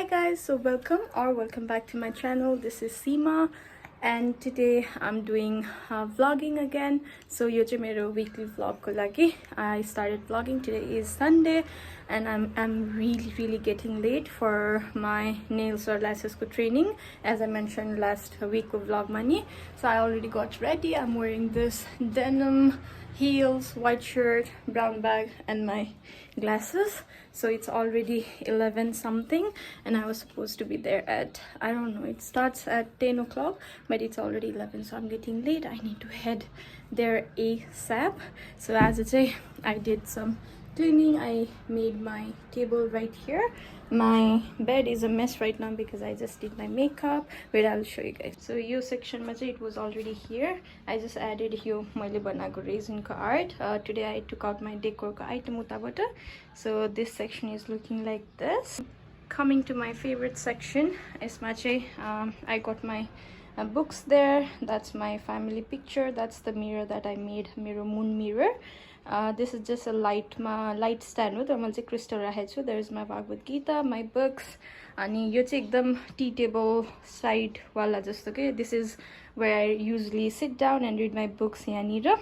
Hi guys, so welcome back to my channel. This is Seema and today I'm doing vlogging again. So यो चाहिँ मेरो weekly vlog को लागि I started vlogging. Today is Sunday and I'm really getting late for my nails or lashes ko training, as I mentioned last week ko vlog ma ni. So I already got ready. I'm wearing this denim heels, white shirt, brown bag and my glasses. So it's already 11 something and I was supposed to be there at, I don't know, it starts at 10 o'clock but it's already 11, so I'm getting late. I need to head there ASAP. So as I say, I did some cleaning. I made my table right here. My bed is a mess right now because I just did my makeup. Wait, I'll show you guys. So yo section ma it was already here. I just added यो मैले बनाएको resin ko art. Today I took out my decor ko item utabata. So this section is looking like this. Coming to my favorite section, यसमा चाहिँ I got my books there. That's my family picture. That's the mirror that I made, मेरो moon mirror. This is just a light stand हो, तर मैले चाहिँ crystal राखेको छु. There is my Bhagavad Gita, my books, अनि यो चाहिँ एकदम tea table side वाला जस्तो के. This is where I usually sit down and read my books यहाँनिर.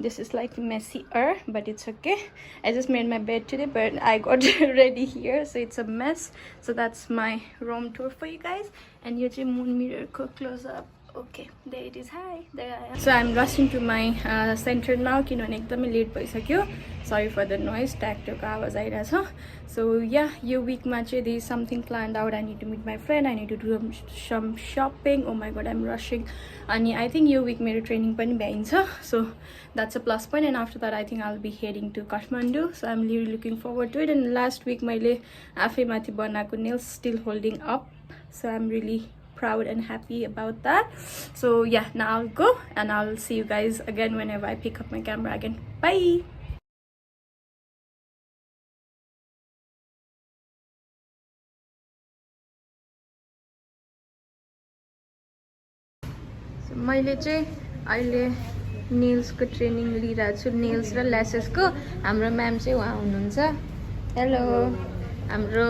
This is like messier, but it's okay. I just made my bed today, but I got ready here, so it's a mess. So that's my room tour for you guys. And यो चाहिँ moon mirror को close up. Okay, there it is. Hi, there I am. So I'm rushing to my center now किनभने एकदमै late भइसक्यो. Sorry for the noise, ट्याक्टरको आवाज आइरहेछ. So yeah, यो weekमा चाहिँ there is something planned out. I need to meet my friend. I need to do some shopping. Oh my god, I'm rushing. अनि I think yo week मेरो training पनि भ्याइन्छ. So that's a plus point. And after that I think I'll be heading to Kathmandu. So I'm really looking forward to it. And last week मैले आफै माथि बनाएको nails still holding up. So I'm really proud and happy about that. So yeah, now I'll go and I'll see you guys again whenever I pick up my camera again. Bye. So मैले चाहिँ अहिले nails को training लिइरहेको छु. Nails र lashes को हाम्रो ma'am चाहिँ उहाँ हुनुहुन्छ. हेलो, हाम्रो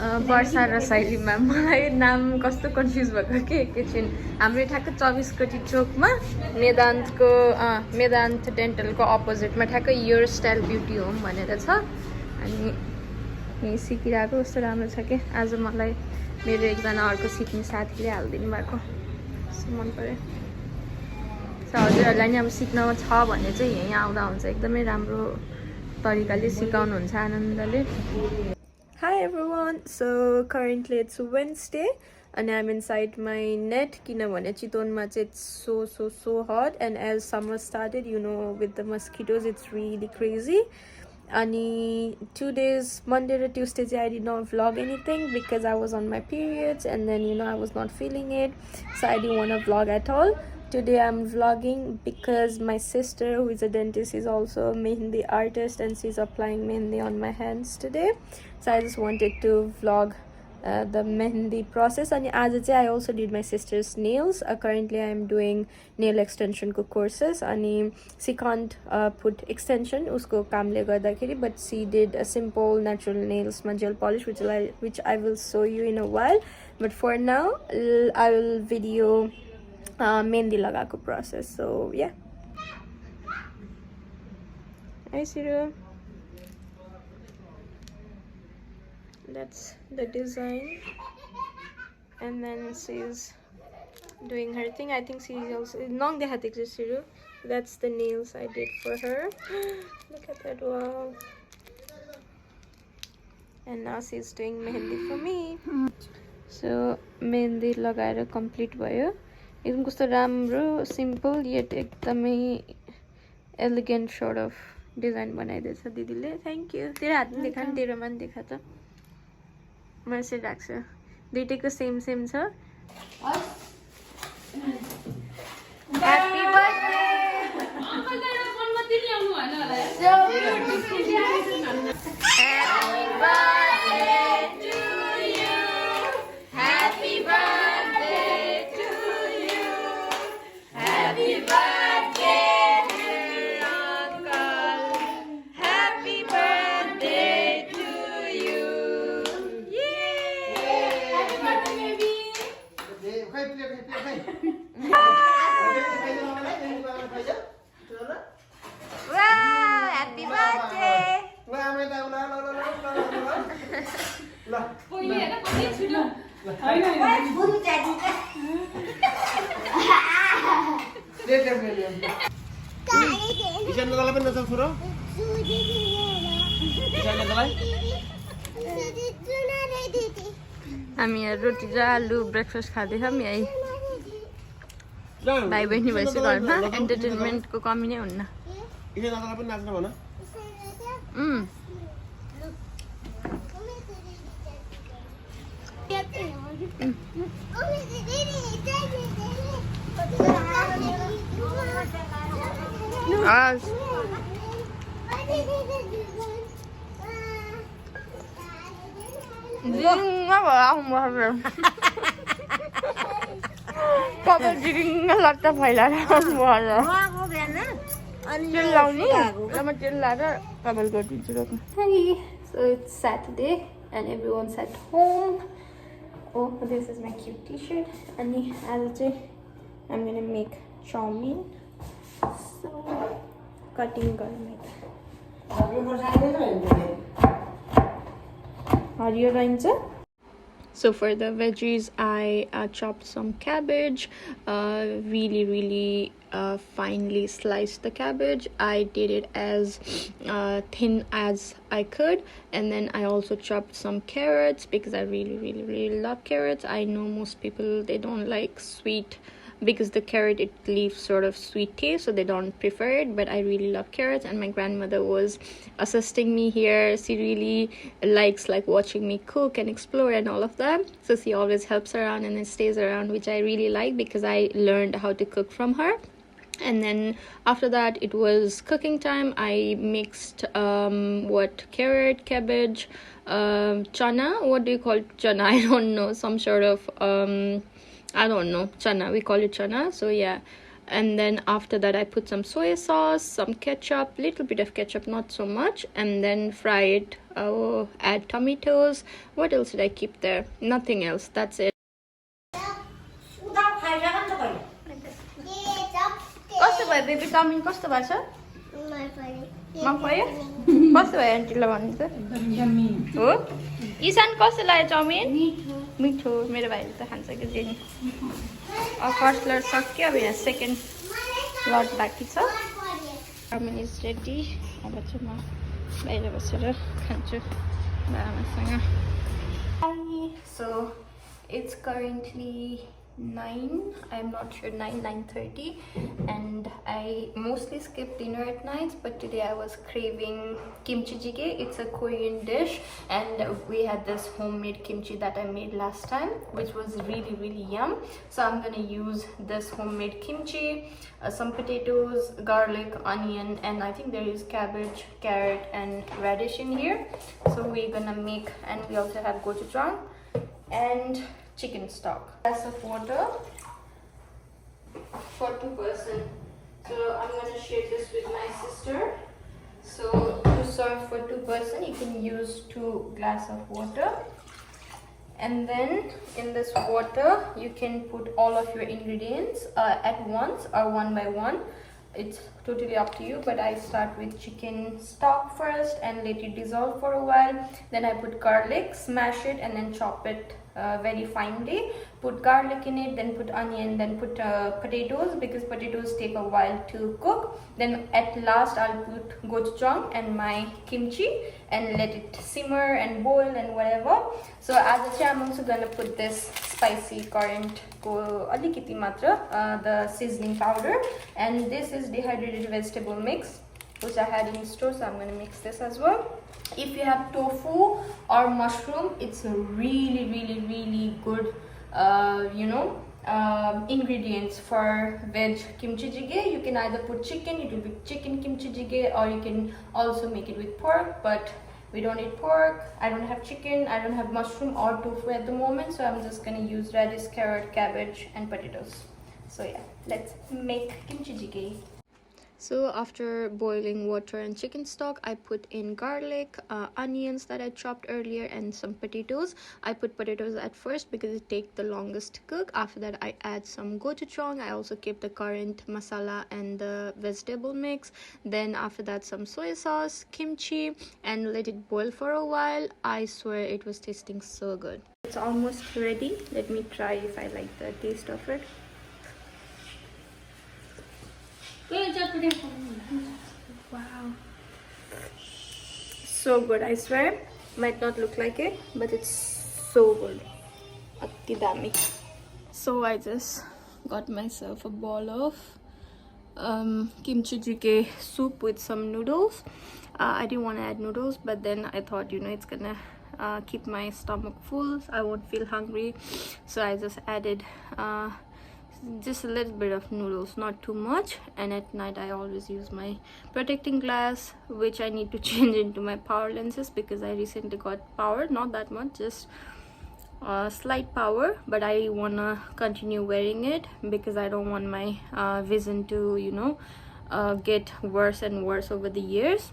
वर्षा र शैली म्याम. मलाई नाम कस्तो कन्फ्युज भएको के एकैछिन. हाम्रो ठ्याक्क 24 कोटी चोकमा मेदान्त डेन्टलको अपोजिटमा ठ्याक्क योर स्टाइल ब्युटी होम भनेर छ. अनि यही सिकिरहेको कस्तो राम्रो छ कि आज मलाई मेरो एकजना अर्को सिक्ने साथीले हालिदिनु भएको. मन पर्यो. सो हजुरहरूलाई नि अब सिक्न छ भने चाहिँ यहीँ आउँदा हुन्छ. एकदमै राम्रो तरिकाले सिकाउनुहुन्छ आनन्दले. Hi everyone, so currently it's Wednesday and I'm inside my net किनभने चितवनमा चाहिँ it's so hot, and as summer started, you know, with the mosquitoes it's really crazy. अनि 2 days, Monday and Tuesday I did not vlog anything because I was on my periods, and then you know I was not feeling it, so I didn't want to vlog at all. Today I'm vlogging because my sister, who is a dentist, is also a mehendi artist and she's applying mehendi on my hands today. So I just wanted to vlog the mehendi process. And as I also did my sister's nails. Currently I'm doing nail extension courses. And she can't put extension usko kamle gardakeri, but she did a simple natural nails gel polish, which I will show you in a while. But for now I will video mehendi lagako process. So yeah. Hi Siru. That's the design, and then she's doing her thing. I think she's also long they had Siru. That's the nails I did for her. Look at that. Wow. And now she's doing mehendi for me. So mehendi lagaera complete bhayo. एकदम कस्तो राम्रो simple yet एकदमै elegant sort of design बनाइदिएछ दिदीले. Thank you. तेरो हात पनि देखा न, तेरोमा पनि देखा त. म यसरी राख्छु. दुईटैको सेम छ. Happy birthday. अंकल तेरो फोनमा तिनी आउनु भएन होला. So beautiful. Happy birthday to you. Happy birthday to you. Happy birthday dear uncle. Happy birthday to you. Yay! हामी यहाँ रोटी र आलु ब्रेकफास्ट खाँदैछौँ यही भाइ बहिनी भएपछि घरमा एन्टरटेनमेन्टको कमी नै हुन्न लट्टा फैलाएर तेल लाउने र म तेल लाएर कभर गरिदिन्छु रोक्नु So it's Saturday and everyone's at home. Oh, this is my cute t-shirt. And I'm gonna make Chowmein. So cutting garment. Are you going to? So for the veggies, I chopped some cabbage, really finely sliced the cabbage. I did it as thin as I could, and then I also chopped some carrots because I really love carrots. I know most people, they don't like sweet because the carrot, it leaves sort of sweet taste, so they don't prefer it, but I really love carrots. And my grandmother was assisting me here. She really likes watching me cook and explore and all of that, so she always helps around and then stays around, which I really like because I learned how to cook from her. And then after that it was cooking time. I mixed carrot, cabbage, chana, what do you call chana? I don't know, some sort of I don't know, chana, we call it chana. So yeah, and then after that I put some soy sauce, some ketchup, little bit of ketchup, not so much, and then fry it. Add tomatoes. What else did I keep there? Nothing else, that's it. कस्तो भयो baby chowmein कस्तो भएछ मन पर्यो कस्तो भयो आन्टीलाई भन्नु त हो ईशान कस्तो लाग्यो चाउमिन मिठो मेरो भाइले त खान्छ कि जेनी फर्स्ट लट सक्यो अब यहाँ सेकेन्ड लट बाँकी छ चाउमिन इज रेडी अब चाहिँ म बाहिर बसेर खान्छु आमासँग so it's currently 9, I'm not sure, 9:30, and I mostly skip dinner at night, but today I was craving kimchi jjigae. It's a Korean dish, and we had this homemade kimchi that I made last time, which was really yum. So I'm gonna use this homemade kimchi, some potatoes, garlic, onion, and I think there is cabbage, carrot, and radish in here. So we're gonna make, and we also have gochujang and chicken stock. Glass of water for 2 person. So I'm gonna share this with my sister. So to serve for 2 person, you can use 2 glass of water. And then in this water, you can put all of your ingredients at once or one by one. It's totally up to you, but I start with chicken stock first and let it dissolve for a while. Then I put garlic, smash it, and then chop it very finely. Put garlic in it, then put onion, then put potatoes, because potatoes take a while to cook. Then at last I'll put gochujang and my kimchi and let it simmer and boil and whatever. So as I'm also gonna put this spicy currant alikiti matra, the seasoning powder, and this is dehydrated vegetable mix which I had in store, so I'm gonna mix this as well. If you have tofu or mushroom, it's a really good ingredients for veg kimchi jjigae. You can either put chicken, it will be chicken kimchi jjigae, or you can also make it with pork, but we don't eat pork. I don't have chicken, I don't have mushroom or tofu at the moment, so I'm just gonna use radish, carrot, cabbage, and potatoes. So yeah, let's make kimchi jjigae. So after boiling water and chicken stock, I put in garlic, onions that I chopped earlier, and some potatoes. I put potatoes at first because it takes the longest to cook. After that, I add some gochujang. I also keep the current masala and the vegetable mix. Then after that, some soy sauce, kimchi, and let it boil for a while. I swear it was tasting so good. It's almost ready. Let me try if I like the taste of it. Wow, so good. I swear, might not look like it, but it's so good. Atti dami. So I just got myself a bowl of kimchi jjigae soup with some noodles. I didn't want to add noodles, but then I thought, it's gonna keep my stomach full. I won't feel hungry, so I just added just a little bit of noodles, not too much. And at night I always use my protecting glass, which I need to change into my power lenses because I recently got power, not that much, just slight power, but I wanna continue wearing it because I don't want my vision to get worse and worse over the years.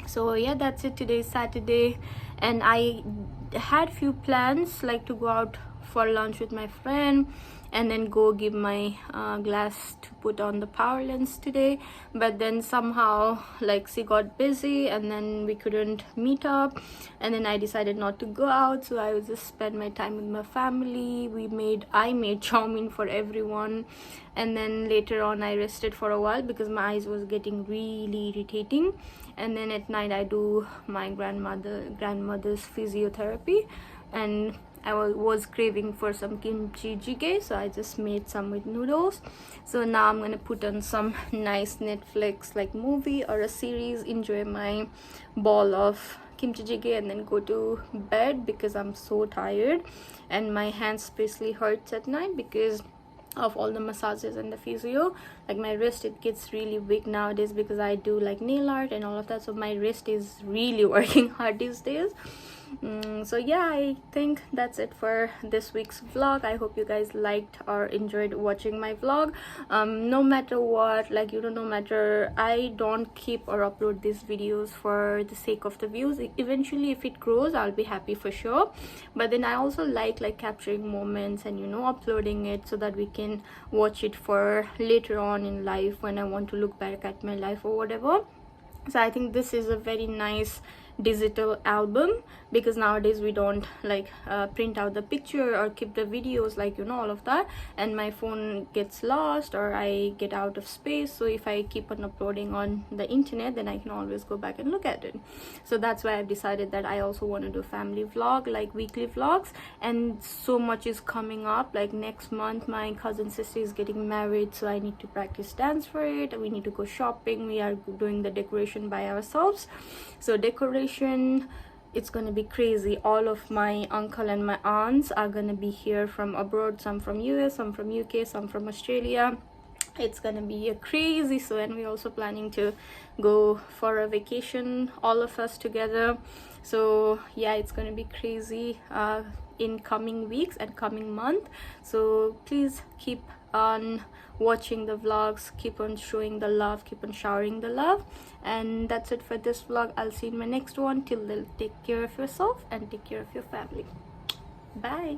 So yeah, that's it. Today is Saturday, and I had few plans, like to go out for lunch with my friend and then go give my glass to put on the power lens today. But then somehow, like, she got busy and then we couldn't meet up, and then I decided not to go out, so I would just spend my time with my family. I made Chowmein for everyone, and then later on I rested for a while because my eyes was getting really irritating. And then at night I do my grandmother's physiotherapy, and I was craving for some kimchi jjigae, so I just made some with noodles. So now I'm gonna put on some nice Netflix like movie or a series, enjoy my bowl of kimchi jjigae, and then go to bed because I'm so tired and my hands especially hurts at night because of all the massages and the physio. Like my wrist, it gets really weak nowadays because I do like nail art and all of that, so my wrist is really working hard these days. So yeah, I think that's it for this week's vlog. I hope you guys liked or enjoyed watching my vlog. No matter what, no matter, I don't keep or upload these videos for the sake of the views. Eventually, if it grows, I'll be happy for sure. But then I also like capturing moments and uploading it so that we can watch it for later on in life when I want to look back at my life or whatever. So I think this is a very nice digital album because nowadays we don't print out the picture or keep the videos, all of that, and my phone gets lost or I get out of space. So if I keep on uploading on the internet, then I can always go back and look at it. So that's why I've decided that I also want to do family vlog, like weekly vlogs. And so much is coming up. Like next month my cousin sister is getting married, so I need to practice dance for it. We need to go shopping. We are doing the decoration by ourselves. So decoration, it's gonna be crazy. All of my uncle and my aunts are gonna be here from abroad, some from US, some from UK, some from Australia. It's gonna be a crazy. So, and we're also planning to go for a vacation, all of us together. So yeah, it's gonna be crazy in coming weeks and coming month. So please keep on watching the vlogs, keep on showing the love, keep on showering the love. And that's it for this vlog. I'll see you in my next one. Till then, take care of yourself and take care of your family. Bye.